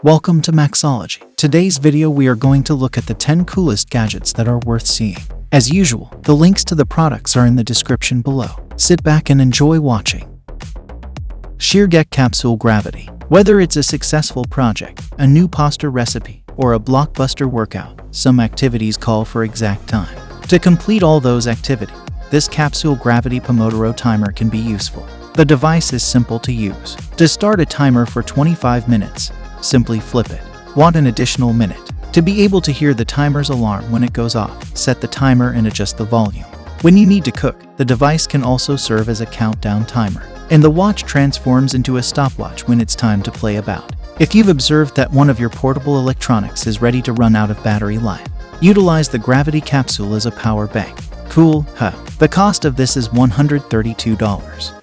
Welcome to Maexology. Today's video we are going to look at the 10 coolest gadgets that are worth seeing. As usual, the links to the products are in the description below. Sit back and enjoy watching. Shargeek Capsule Gravity. Whether it's a successful project, a new pasta recipe, or a blockbuster workout, some activities call for exact time. To complete all those activities, this Capsule Gravity Pomodoro timer can be useful. The device is simple to use. To start a timer for 25 minutes, simply flip it. Want an additional minute? To be able to hear the timer's alarm when it goes off, set the timer and adjust the volume. When you need to cook, the device can also serve as a countdown timer, and the watch transforms into a stopwatch when it's time to play about. If you've observed that one of your portable electronics is ready to run out of battery life, utilize the Gravity Capsule as a power bank. Cool, huh? The cost of this is $132.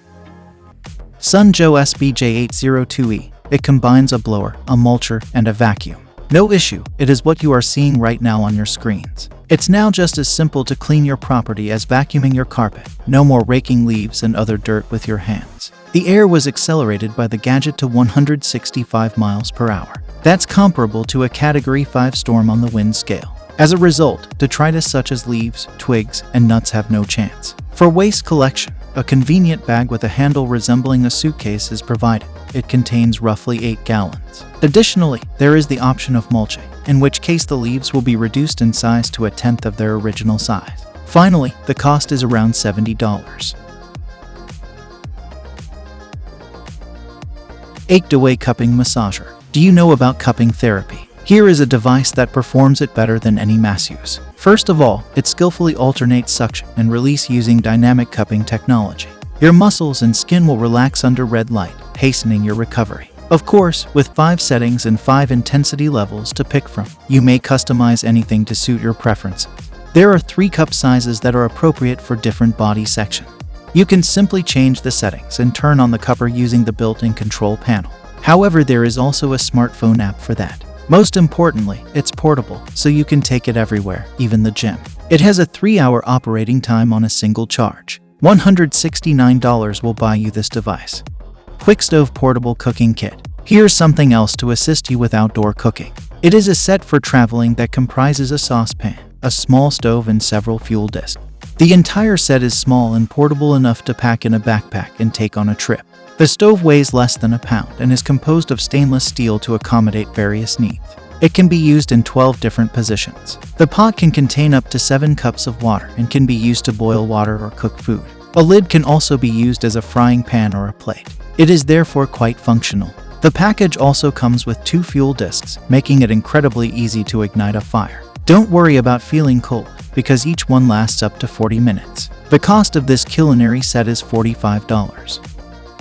Joe SBJ802E. It combines a blower, a mulcher, and a vacuum. No issue, it is what you are seeing right now on your screens. It's now just as simple to clean your property as vacuuming your carpet. No more raking leaves and other dirt with your hands. The air was accelerated by the gadget to 165 miles per hour. That's comparable to a Category 5 storm on the wind scale. As a result, detritus such as leaves, twigs, and nuts have no chance. For waste collection, a convenient bag with a handle resembling a suitcase is provided. It contains roughly 8 gallons. Additionally, there is the option of mulching, in which case the leaves will be reduced in size to 1/10 of their original size. Finally, the cost is around $70. Archedaway Cupping Massager. Do you know about cupping therapy? Here is a device that performs it better than any masseuse. First of all, it skillfully alternates suction and release using dynamic cupping technology. Your muscles and skin will relax under red light, hastening your recovery. Of course, with 5 settings and 5 intensity levels to pick from, you may customize anything to suit your preferences. There are 3 cup sizes that are appropriate for different body sections. You can simply change the settings and turn on the cupper using the built-in control panel. However, there is also a smartphone app for that. Most importantly, it's portable, so you can take it everywhere, even the gym. It has a 3-hour operating time on a single charge. $169 will buy you this device. QuickStove Portable Cooking Kit. Here's something else to assist you with outdoor cooking. It is a set for traveling that comprises a saucepan, a small stove, and several fuel discs. The entire set is small and portable enough to pack in a backpack and take on a trip. The stove weighs less than a pound and is composed of stainless steel to accommodate various needs. It can be used in 12 different positions. The pot can contain up to 7 cups of water and can be used to boil water or cook food. A lid can also be used as a frying pan or a plate. It is therefore quite functional. The package also comes with 2 fuel discs, making it incredibly easy to ignite a fire. Don't worry about feeling cold, because each one lasts up to 40 minutes. The cost of this culinary set is $45.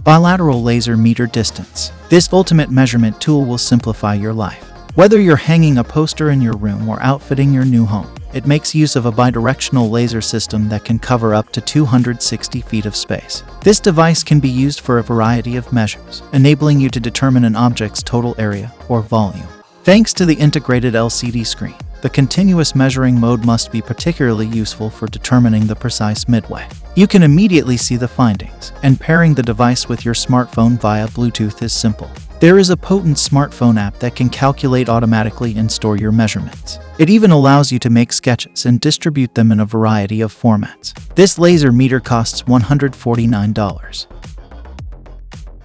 Bilateral Laser Meter Distance. This ultimate measurement tool will simplify your life. Whether you're hanging a poster in your room or outfitting your new home, it makes use of a bidirectional laser system that can cover up to 260 feet of space. This device can be used for a variety of measures, enabling you to determine an object's total area or volume. Thanks to the integrated LCD screen, the continuous measuring mode must be particularly useful for determining the precise midway. You can immediately see the findings, and pairing the device with your smartphone via Bluetooth is simple. There is a potent smartphone app that can calculate automatically and store your measurements. It even allows you to make sketches and distribute them in a variety of formats. This laser meter costs $149.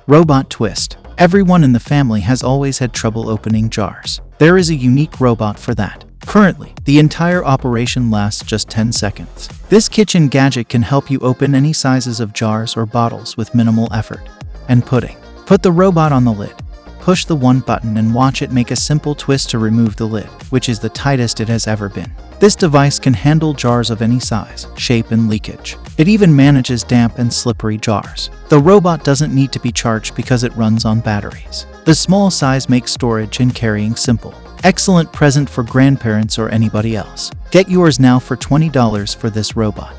Robotwist. Everyone in the family has always had trouble opening jars. There is a unique robot for that. Currently, the entire operation lasts just 10 seconds. This kitchen gadget can help you open any sizes of jars or bottles with minimal effort and pudding. Put the robot on the lid. Push the 1 button and watch it make a simple twist to remove the lid, which is the tightest it has ever been. This device can handle jars of any size, shape, and leakage. It even manages damp and slippery jars. The robot doesn't need to be charged because it runs on batteries. The small size makes storage and carrying simple. Excellent present for grandparents or anybody else. Get yours now for $20 for this robot.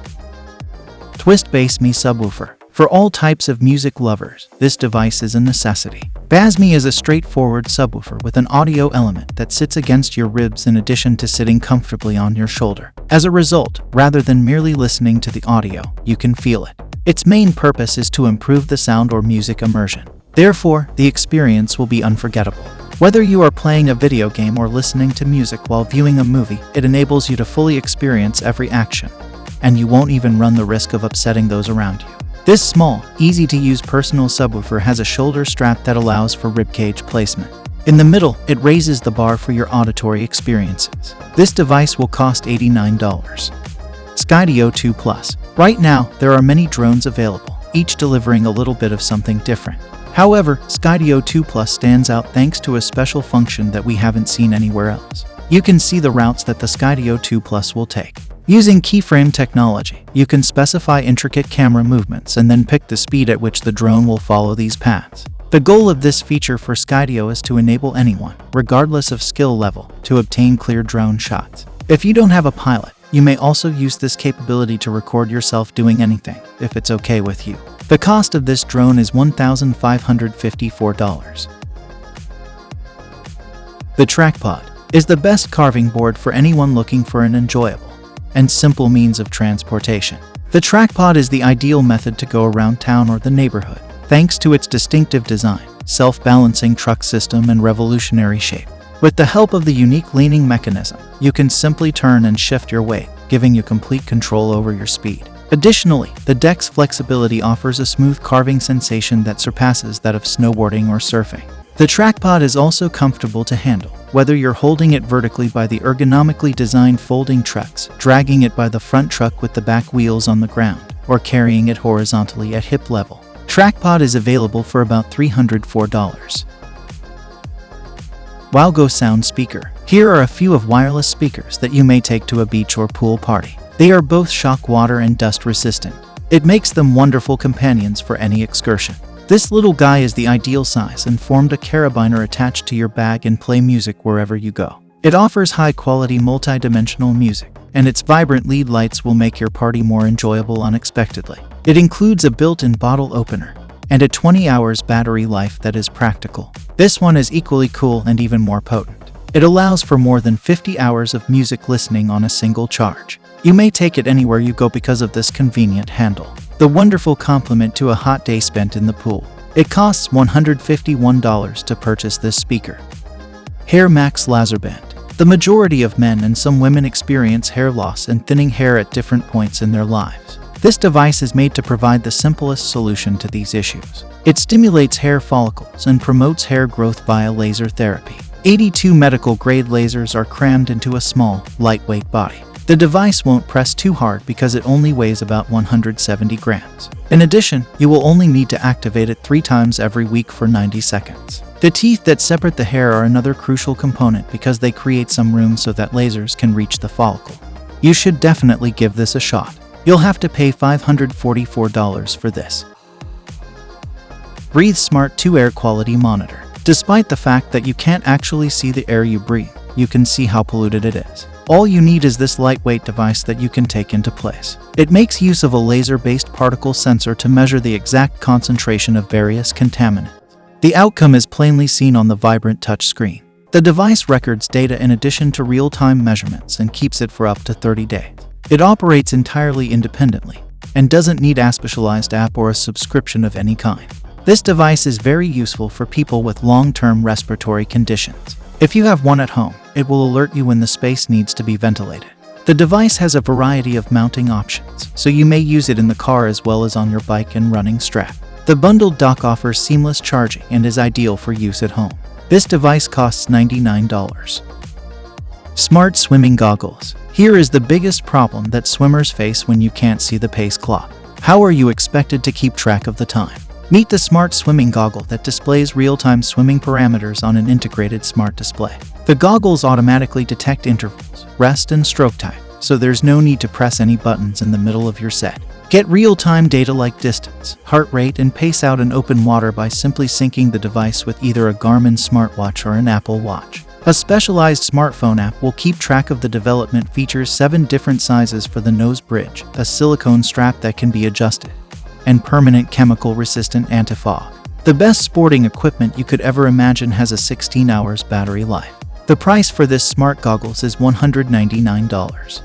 Bassme Subwoofer. For all types of music lovers, this device is a necessity. Bassme is a straightforward subwoofer with an audio element that sits against your ribs in addition to sitting comfortably on your shoulder. As a result, rather than merely listening to the audio, you can feel it. Its main purpose is to improve the sound or music immersion. Therefore, the experience will be unforgettable. Whether you are playing a video game or listening to music while viewing a movie, it enables you to fully experience every action, and you won't even run the risk of upsetting those around you. This small, easy-to-use personal subwoofer has a shoulder strap that allows for ribcage placement. In the middle, it raises the bar for your auditory experiences. This device will cost $89. Skydio 2 Plus. Right now, there are many drones available, each delivering a little bit of something different. However, Skydio 2 Plus stands out thanks to a special function that we haven't seen anywhere else. You can see the routes that the Skydio 2 Plus will take. Using keyframe technology, you can specify intricate camera movements and then pick the speed at which the drone will follow these paths. The goal of this feature for Skydio is to enable anyone, regardless of skill level, to obtain clear drone shots. If you don't have a pilot, you may also use this capability to record yourself doing anything, if it's okay with you. The cost of this drone is $1,554. The Traqpod is the best carving board for anyone looking for an enjoyable and simple means of transportation. The Traqpod is the ideal method to go around town or the neighborhood, thanks to its distinctive design, self-balancing truck system, and revolutionary shape. With the help of the unique leaning mechanism, you can simply turn and shift your weight, giving you complete control over your speed. Additionally, the deck's flexibility offers a smooth carving sensation that surpasses that of snowboarding or surfing. The Traqpod is also comfortable to handle, whether you're holding it vertically by the ergonomically designed folding trucks, dragging it by the front truck with the back wheels on the ground, or carrying it horizontally at hip level. Traqpod is available for about $304. Wowgo Sound Speaker. Here are a few of wireless speakers that you may take to a beach or pool party. They are both shock, water, and dust resistant. It makes them wonderful companions for any excursion. This little guy is the ideal size and formed a carabiner attached to your bag and play music wherever you go. It offers high-quality multi-dimensional music, and its vibrant LED lights will make your party more enjoyable unexpectedly. It includes a built-in bottle opener and a 20 hours battery life that is practical. This one is equally cool and even more potent. It allows for more than 50 hours of music listening on a single charge. You may take it anywhere you go because of this convenient handle. The wonderful complement to a hot day spent in the pool. It costs $151 to purchase this speaker. HairMax Laserband. The majority of men and some women experience hair loss and thinning hair at different points in their lives. This device is made to provide the simplest solution to these issues. It stimulates hair follicles and promotes hair growth via laser therapy. 82 medical-grade lasers are crammed into a small, lightweight body. The device won't press too hard because it only weighs about 170 grams. In addition, you will only need to activate it 3 times every week for 90 seconds. The teeth that separate the hair are another crucial component because they create some room so that lasers can reach the follicle. You should definitely give this a shot. You'll have to pay $544 for this. Breathe Smart 2 Air Quality Monitor. Despite the fact that you can't actually see the air you breathe, you can see how polluted it is. All you need is this lightweight device that you can take into place. It makes use of a laser-based particle sensor to measure the exact concentration of various contaminants. The outcome is plainly seen on the vibrant touch screen. The device records data in addition to real-time measurements and keeps it for up to 30 days. It operates entirely independently and doesn't need a specialized app or a subscription of any kind. This device is very useful for people with long-term respiratory conditions. If you have one at home, it will alert you when the space needs to be ventilated. The device has a variety of mounting options, so you may use it in the car as well as on your bike and running strap. The bundled dock offers seamless charging and is ideal for use at home. This device costs $99. Smart Swimming Goggles. Here is the biggest problem that swimmers face when you can't see the pace clock. How are you expected to keep track of the time? Meet the Smart Swimming Goggle that displays real-time swimming parameters on an integrated smart display. The goggles automatically detect intervals, rest, and stroke time, so there's no need to press any buttons in the middle of your set. Get real-time data like distance, heart rate, and pace out in open water by simply syncing the device with either a Garmin smartwatch or an Apple Watch. A specialized smartphone app will keep track of the development. Features 7 different sizes for the nose bridge, a silicone strap that can be adjusted, and permanent chemical-resistant anti-fog. The best sporting equipment you could ever imagine has a 16 hours battery life. The price for this smart goggles is $199.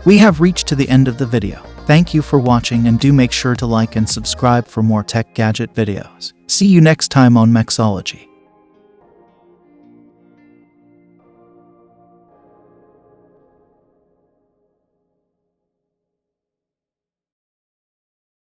We have reached to the end of the video. Thank you for watching, and do make sure to like and subscribe for more tech gadget videos. See you next time on Maexology.